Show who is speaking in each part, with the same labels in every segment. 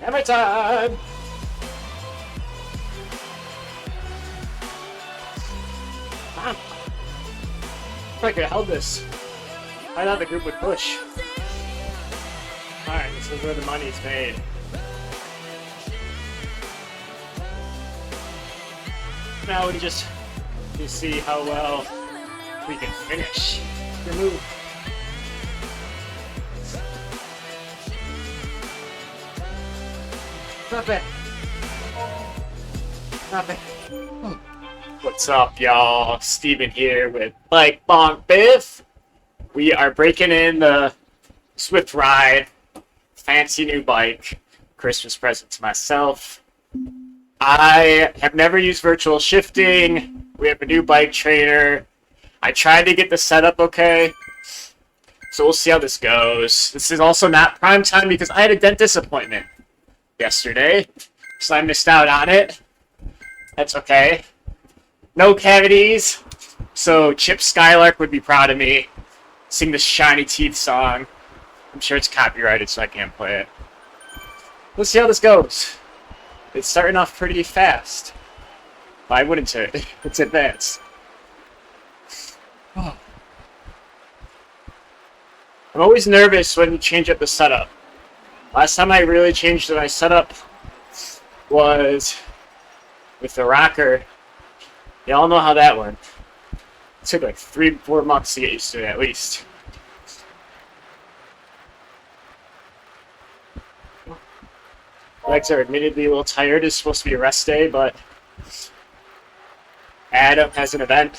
Speaker 1: Hammer time! Ah, I could have held this. I thought the group would push. Alright, this is where the money's made. Now we just see how well we can finish. Your move. Not bad. Not bad. What's up, y'all? Steven here with Bike, Bonk, Biff. We are breaking in the Zwift Ride. Fancy new bike. Christmas present to myself. I have never used virtual shifting. We have a new bike trainer. I tried to get the setup okay. So we'll see how this goes. This is also not prime time because I had a dentist appointment yesterday. So I missed out on it. That's okay. No cavities. So Chip Skylark would be proud of me. Sing the Shiny Teeth song. I'm sure it's copyrighted so I can't play it. Let's see how this goes. It's starting off pretty fast. Why wouldn't it? It's advanced. I'm always nervous when you change up the setup. Last time I really changed my setup was with the rocker. Y'all know how that went. It took like 3-4 months to get used to it at least. Legs are admittedly a little tired. It's supposed to be a rest day, but Adam has an event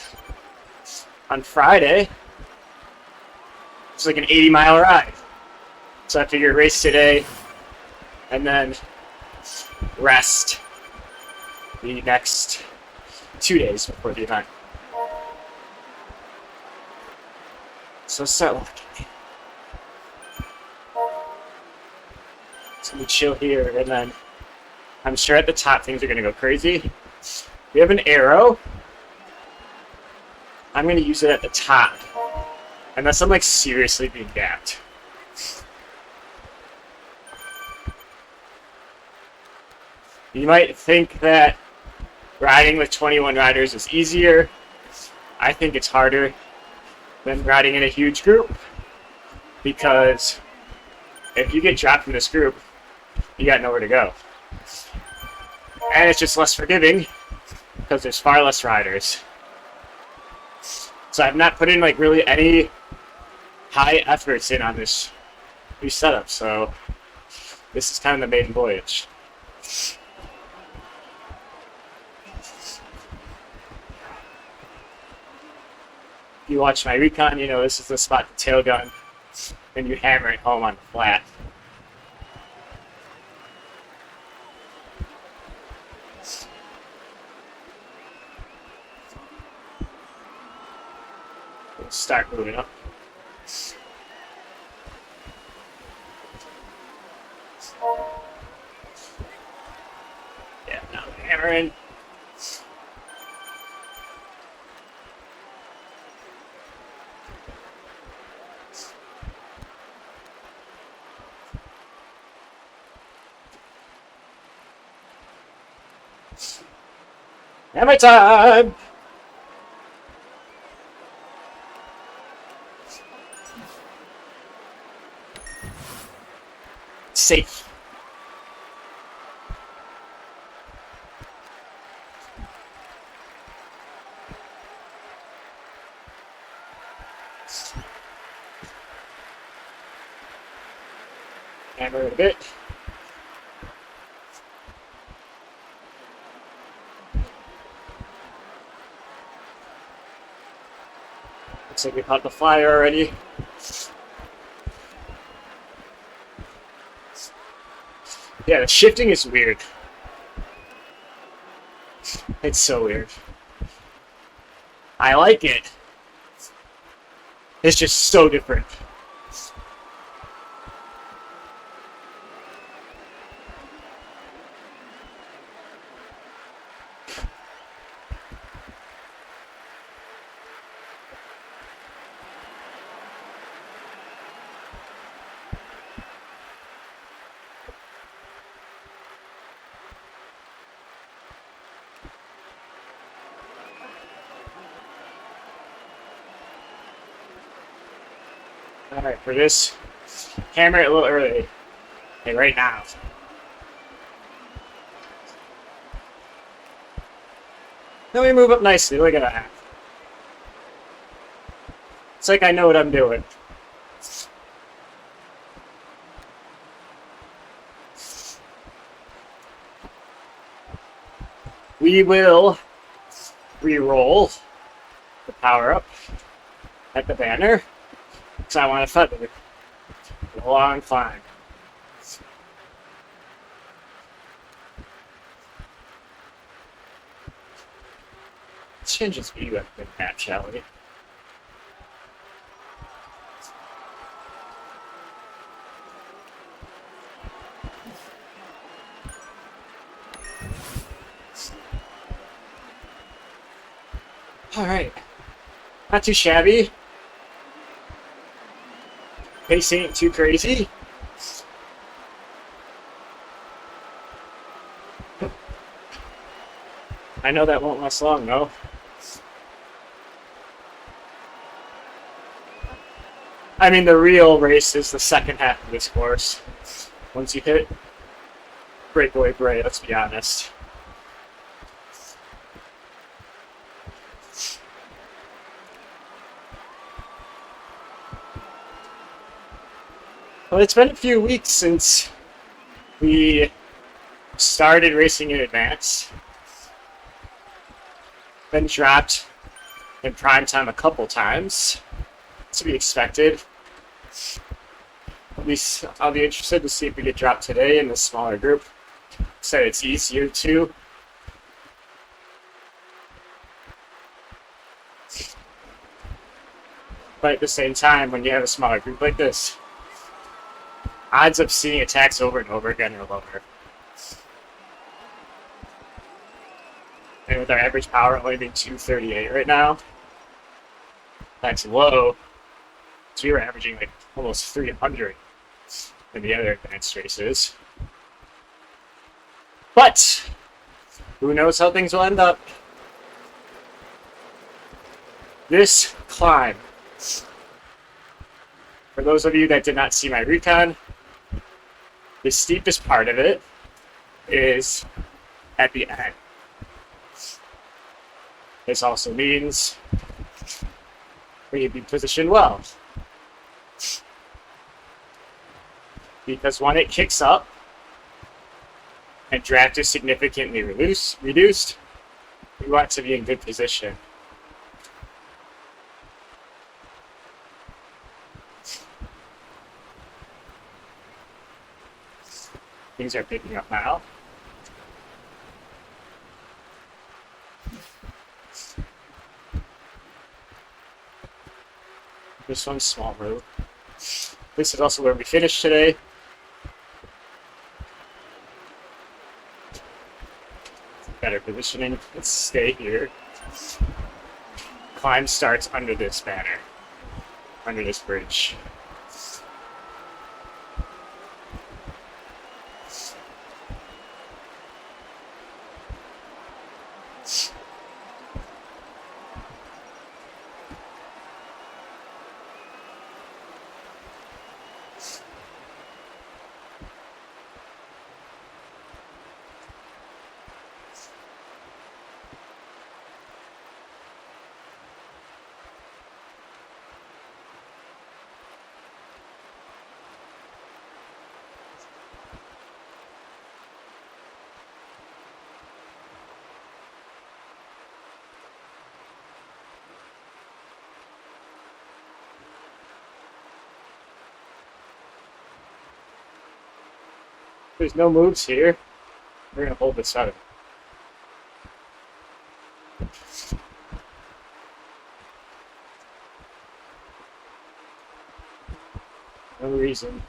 Speaker 1: on Friday. It's like an 80-mile ride. So I figured race today and then rest the next 2 days before the event. So let's start looking. So we chill here, and then I'm sure at the top things are going to go crazy. We have an arrow. I'm going to use it at the top. Unless I'm like seriously being gapped. You might think that riding with 21 riders is easier. I think it's harder than riding in a huge group. Because if you get dropped from this group, you got nowhere to go. And it's just less forgiving because there's far less riders. So I've not put in like really any high efforts in on this new setup, so this is kind of the maiden voyage. If you watch my recon, you know this is the spot to tail gun, and you hammer it home on the flat. We'll start moving up. Yeah, now hammering. Hammer time! Safe. Hammer it a bit. Looks like we caught the flyer already. Yeah, the shifting is weird. It's so weird. I like it. It's just so different. Alright, for this, hammer it a little early. Okay, right now. Then we move up nicely. Look at that. It's like I know what I'm doing. We will re-roll the power up at the banner because I want a feather. A long climb. Let's change the speed up in that, shall we? Alright. Not too shabby. Pace ain't too crazy. I know that won't last long, though. I mean, the real race is the second half of this course. Once you hit Breakaway Brae, let's be honest. Well, it's been a few weeks since we started racing in advance. Been dropped in prime time a couple times. To be expected. At least I'll be interested to see if we get dropped today in the smaller group. Said it's easier to. But at the same time, when you have a smaller group like this, odds of seeing attacks over and over again are lower. And with our average power only being 238 right now, that's low. So we were averaging like almost 300 in the other advanced races. But who knows how things will end up. This climb, for those of you that did not see my recon, the steepest part of it is at the end. This also means we need to be positioned well. Because when it kicks up and draft is significantly reduced, we want to be in good position. Things are picking up now. This one's small road. This is also where we finished today. Better positioning. Let's stay here. Climb starts under this banner, under this bridge. There's no moves here. We're gonna hold this out. No reason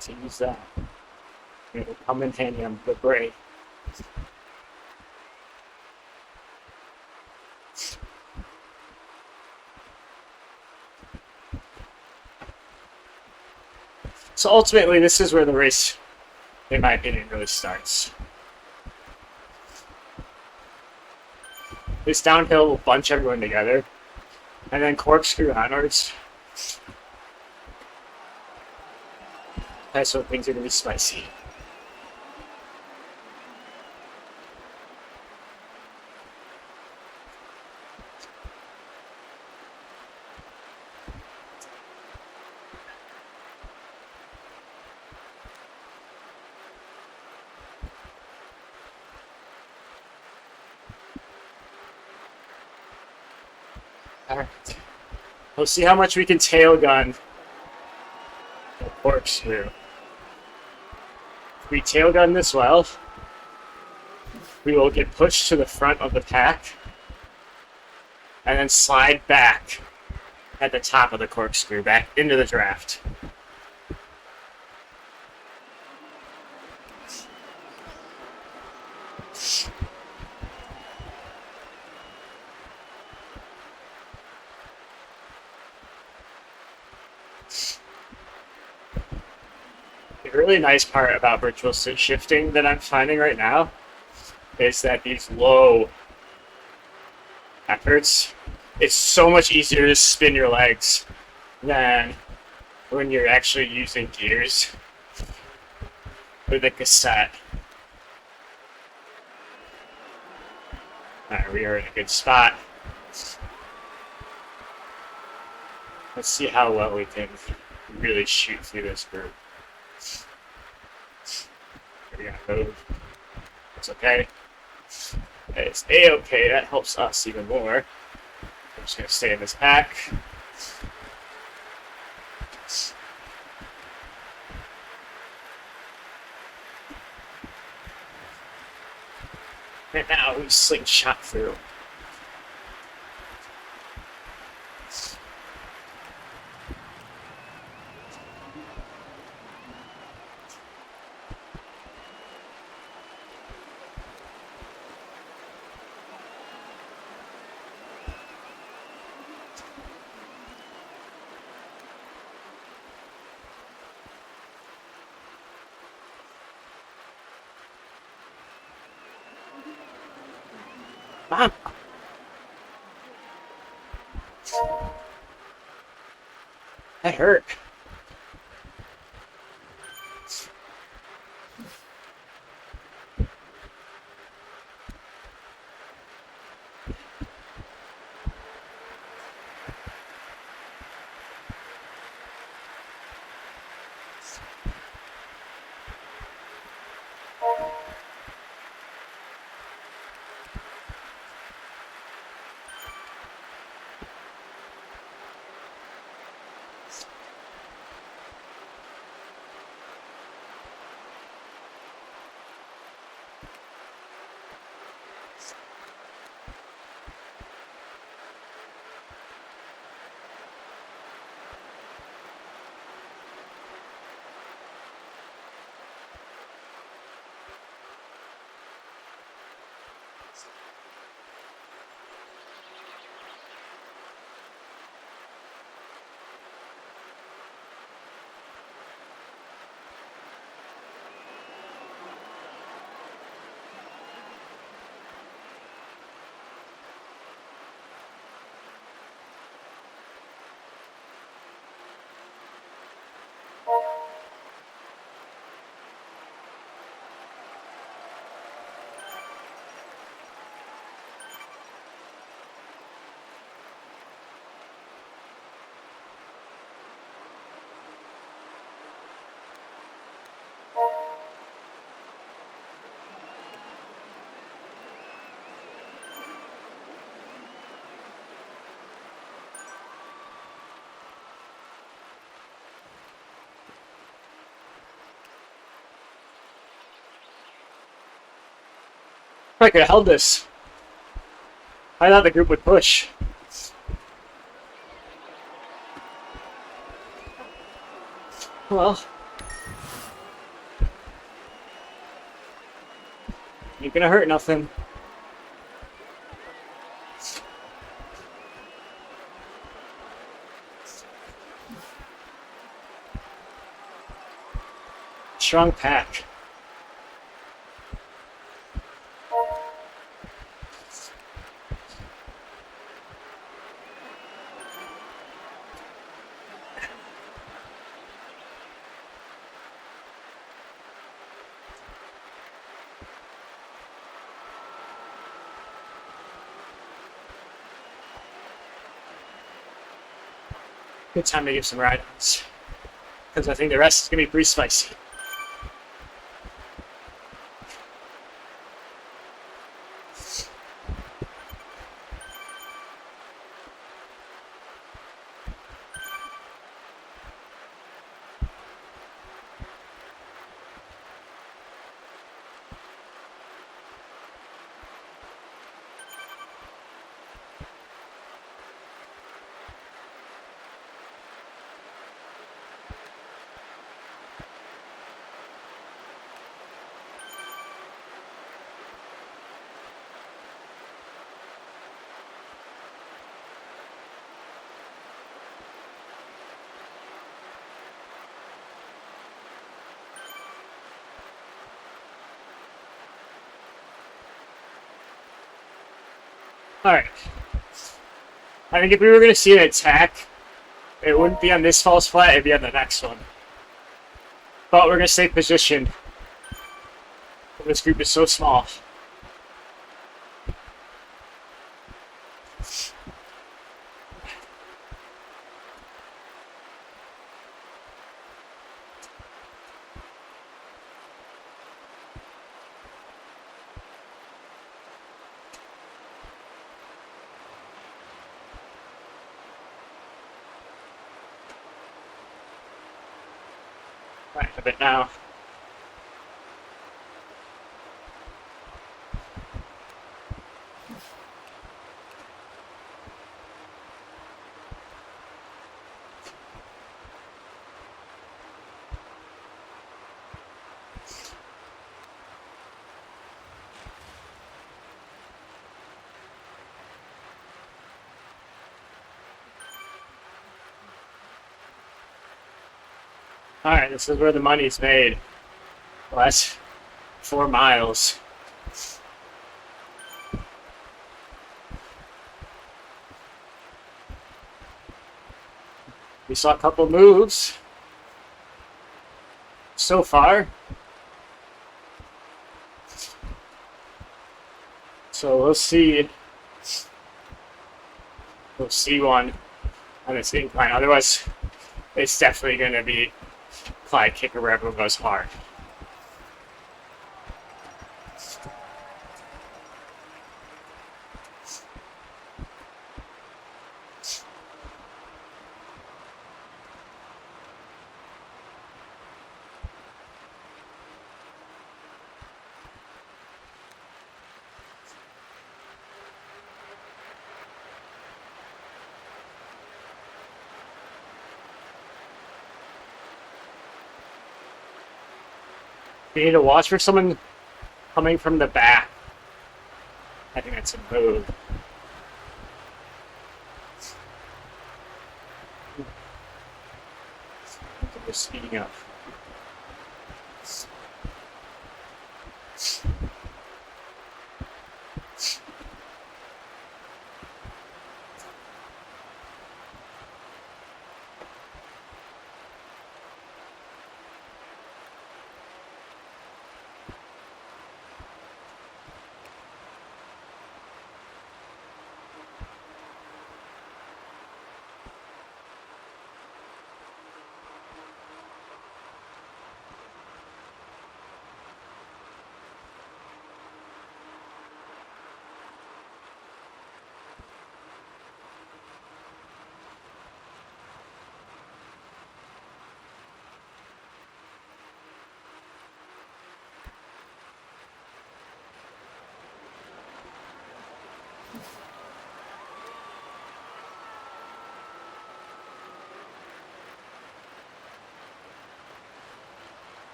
Speaker 1: to use that. It'll come in handy on the Brae. So ultimately, this is where the race, in my opinion, really starts. This downhill will bunch everyone together, and then corkscrew onwards. That's when things are gonna be spicy. Alright. We'll see how much we can tail gun the corkscrew. If we tail gun this well, we will get pushed to the front of the pack and then slide back at the top of the corkscrew, back into the draft. The really nice part about virtual shifting that I'm finding right now is that these low efforts, it's so much easier to spin your legs than when you're actually using gears with a cassette. Alright, we are in a good spot. Let's see how well we can really shoot through this group. We're gonna move. It's okay. It's A-okay. That helps us even more. I'm just gonna stay in this pack. And now we slingshot through. Mom. That hurt. I could have held this. I thought the group would push. Well, ain't gonna hurt nothing. Strong pack. Good time to give some ride-ons. Because I think the rest is going to be pretty spicy. Alright. I think if we were going to see an attack, it wouldn't be on this false flat, it'd be on the next one. But we're going to stay positioned. This group is so small. Right, a bit now. Alright, this is where the money's made. The last 4 miles. We saw a couple moves so far. So we'll see. We'll see one on this incline. Otherwise, it's definitely going to be Clyde kicker where everyone goes hard. You need to watch for someone coming from the back. I think that's a move. They're speeding up.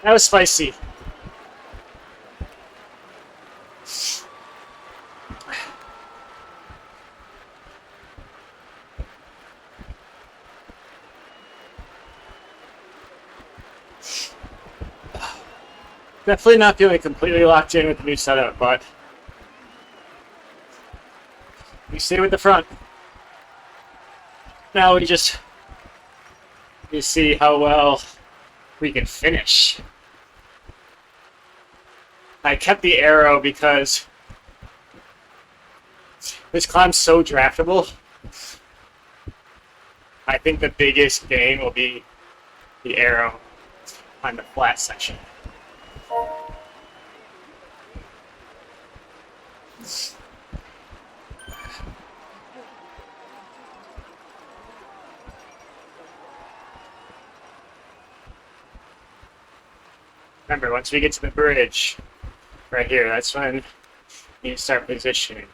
Speaker 1: That was spicy. Definitely not feeling completely locked in with the new setup, but we stay with the front. Now we just see how well we can finish. I kept the arrow because this climb's so draftable. I think the biggest gain will be the arrow on the flat section. Remember, once we get to the bridge, right here, that's when you need to start positioning.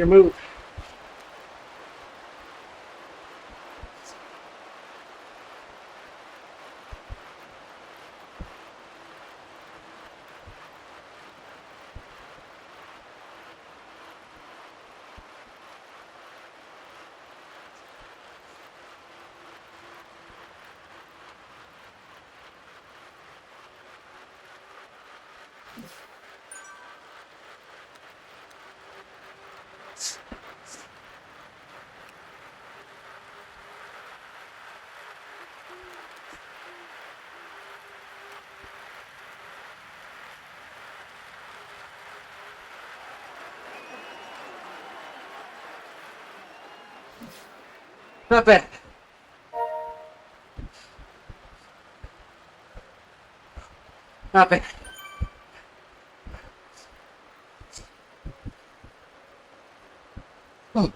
Speaker 1: Your move. Not bad. Not bad. Oh.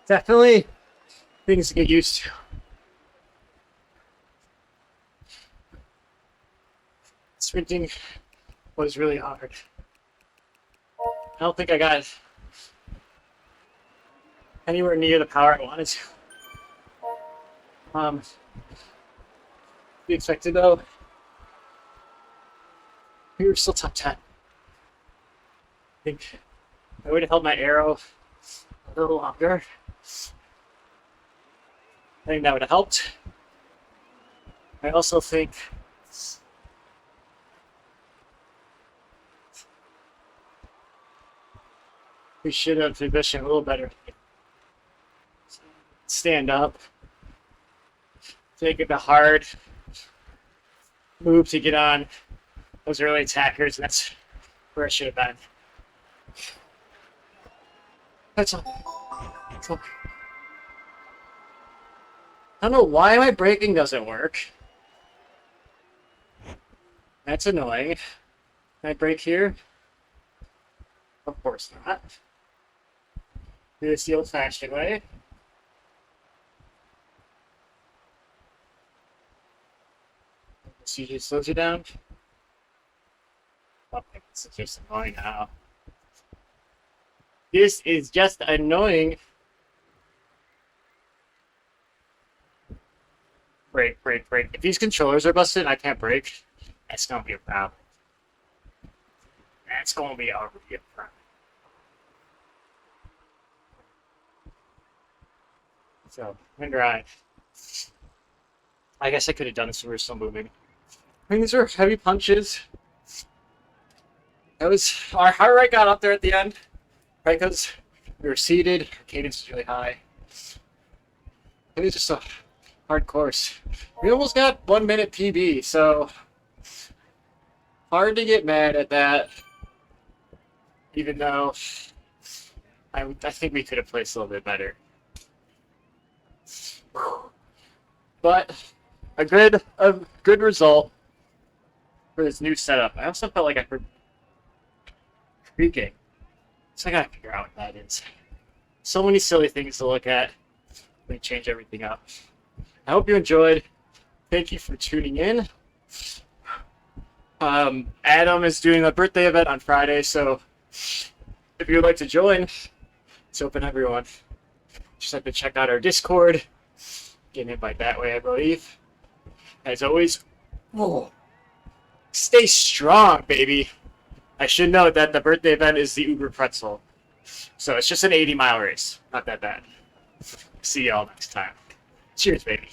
Speaker 1: Definitely things to get used to. Sprinting was really hard. I don't think I got anywhere near the power I wanted to. Be expected though. We were still top 10. I think I would have held my arrow a little longer. I think that would have helped. I also think we should have positioned a little better. Stand up. Take it the hard move to get on those early attackers. That's where I should have been. That's all. That's all. I don't know why my braking doesn't work. That's annoying. Can I brake here? Of course not. Do this the old-fashioned way. This usually slows you down. Oh, this is just annoying now. This is just annoying. Brake. If these controllers are busted and I can't brake, that's gonna be a problem. That's gonna be a real problem. So, wind drive. I guess I could have done this if we were still moving. I mean, these were heavy punches. It was our heart rate got up there at the end, right? Because we were seated, our cadence was really high. It was just a hard course. We almost got 1 minute PB, so hard to get mad at that. Even though I think we could have placed a little bit better. But a good result for this new setup. I also felt like I heard creaking. So I gotta figure out what that is. So many silly things to look at. Let me change everything up. I hope you enjoyed. Thank you for tuning in. Adam is doing a birthday event on Friday, so if you'd like to join, it's open to everyone. Just have to check out our Discord. Get an invite that way, I believe. As always, stay strong, baby. I should note that the birthday event is the Uber Pretzel. So it's just an 80-mile race. Not that bad. See y'all next time. Cheers, baby.